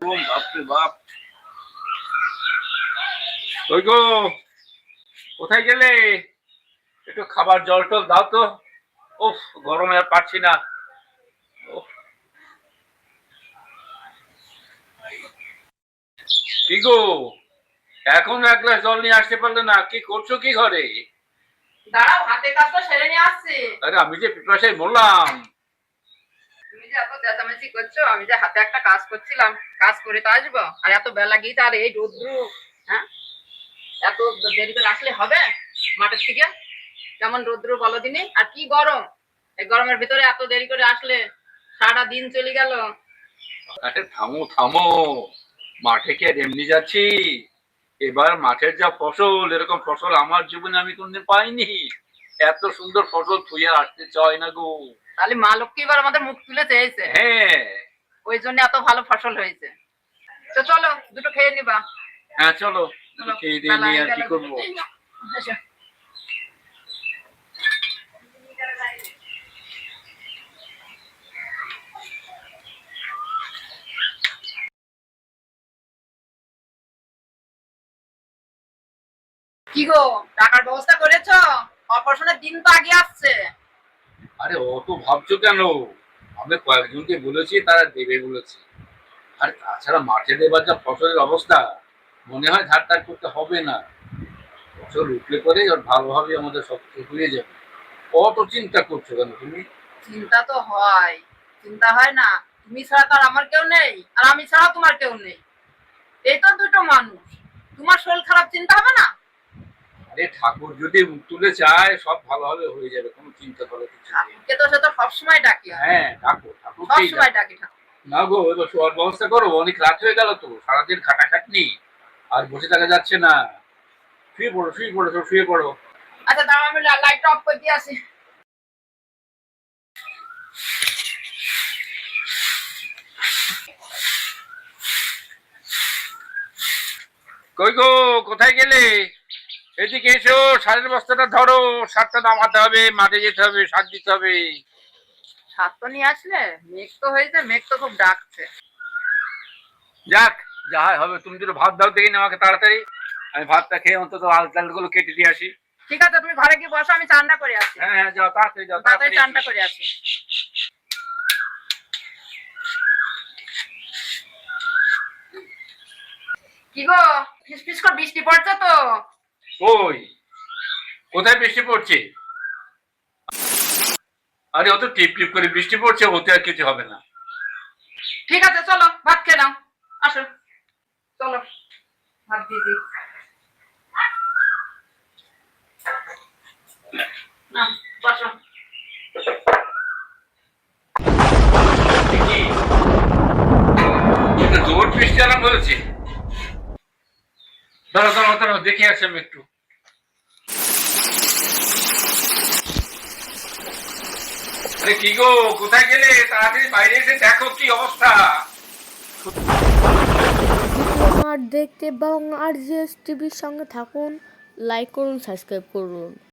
বাপরে বাপ। ওই গো, কোথায় গেলে? একটু খাবার জল টল দাও তো। উফ, গরমে আর পারছি না। উফ, কি গো, এখন এক গ্লাস জল নিয়ে আসতে পারলে না? কি করছো কি ঘরে? দাঁড়াও, হাতে কাজটা সেরে নিয়ে আসছি। আরে আমি যে পিপাসায় বললাম। তুমি যে এত চেঁচামেচি করছো, আমি যে হাতে একটা কাজ করছিলাম, কাজ করে তো আসবো। আর এত বেলা গিয়ে আর এই রৌদ্র, হ্যাঁ, এত দেরি করে আসলে হবে? মাঠের থেকে কেমন রৌদ্র বলো দিনে, আর কি গরম। এই গরমের ভিতরে এত দেরি করে আসলে সারা দিন চলে গেল। আরে থামো থামো, মাঠে কি আর এমনি যাচ্ছি? এবার মাঠের যা ফসল, এরকম ফসল আমার জীবনে আমি কোনদিন পাইনি। এত সুন্দর ফসল থুয়ে আসতে চায় না গো। তাহলে মা লক্ষ্মী এবার আমাদের মুখ তুলে চেয়েছে, হ্যাঁ। ওই জন্য এত ভালো ফসল হয়েছে। তো চলো, দুটো খেয়ে নিবা। হ্যাঁ চলো, চলো, খেয়ে দিয়ে বেলা নিয়ে হয়ে আর গেল। কি করবো। এসো। কি গো, টাকার ব্যবস্থা করেছো? অপারেশনের দিন তো আগে আসছে। আরে অত ভাবছো কেন? আমি কয়েকজনকে বলেছি, তারা দেবে বলেছে। আর তাছাড়া মাঠে দেবার যা ফসলের অবস্থা, মনে হয় ধার টার করতে হবে না। ফসল উঠলে পরে আর ভালোভাবে আমাদের সব কিছু হয়ে যাবে। অত চিন্তা করছো কেন তুমি? চিন্তা তো হয়, চিন্তা হয় না? তুমি ছাড়া তো আর আমার কেউ নেই, আর আমি ছাড়া তোমার কেউ নেই। এই তো দুটো মানুষ। তোমার শরীর খারাপ, চিন্তা হবে না? আরে ঠাকুর যদি মুখ তুলে চায়, সব ভালোভাবে হয়ে যাবে, কোনো চিন্তা করার কিছু নেই। ঠাকুরকে তো সে তো সবসময় ডাকি আমি। হ্যাঁ ঠাকুর, ঠাকুরকেই সবসময় ডাকি ঠাকুর। না গো, এবার শোয়ার ব্যবস্থা করো, অনেক রাত হয়ে গেল তো, সারাদিন খাটাখাটনি, আর বসে থাকা যাচ্ছে না। শুয়ে পড়ো শুয়ে পড়ো, সব শুয়ে পড়ো। আচ্ছা দাঁড়াও, আমি লাইটটা অফ করে দিয়ে আসি। কই গো, কোথায় গেলে? এদিকে এসো, সারের বস্তাটা ধরো। সারটা নামাতে হবে, মাঠে যেতে হবে, সার দিতে হবে। সাত তো নিয়ে আসলে, মেঘ তো হয়েছে, মেঘ তো খুব ডাকছে। যাক, যা হয় হবে। তুমি দুটো ভাত দাও দেখি আমাকে তাড়াতাড়ি, আমি ভাতটা খেয়ে অন্তত আল চাল গুলো কেটে দিয়ে আসি। ঠিক আছে, তুমি ঘরে গিয়ে বসো, আমি চানটা করে আসি। হ্যাঁ হ্যাঁ, যাও তাড়াতাড়ি, যাও তাড়াতাড়ি তাড়াতাড়ি। চানটা করে আসি। কি গো, ফিসফিস করে বৃষ্টি পড়ছে তো? কই, কোথায় বৃষ্টি পড়ছে? আরে অত টিপ টিপ করে বৃষ্টি পড়ছে, ওতে আর কিছু হবে না। ঠিক আছে, চলো ভাত খেয়ে নাও। আসো, চলো ভাত দিয়ে দিই। নাও, বসো। দেখি, এটা জোর বৃষ্টি আরম্ভ হয়েছে। দাঁড়াও দাঁড়াও দাঁড়াও, দেখে আসি আমি একটু। আরে কি গো, কোথায় গেলে? তাড়াতাড়ি বাইরে এসে দেখো কি অবস্থা। আর দেখতে এবং আর জি এস টিভির সঙ্গে থাকুন, লাইক করুন, সাবস্ক্রাইব করুন।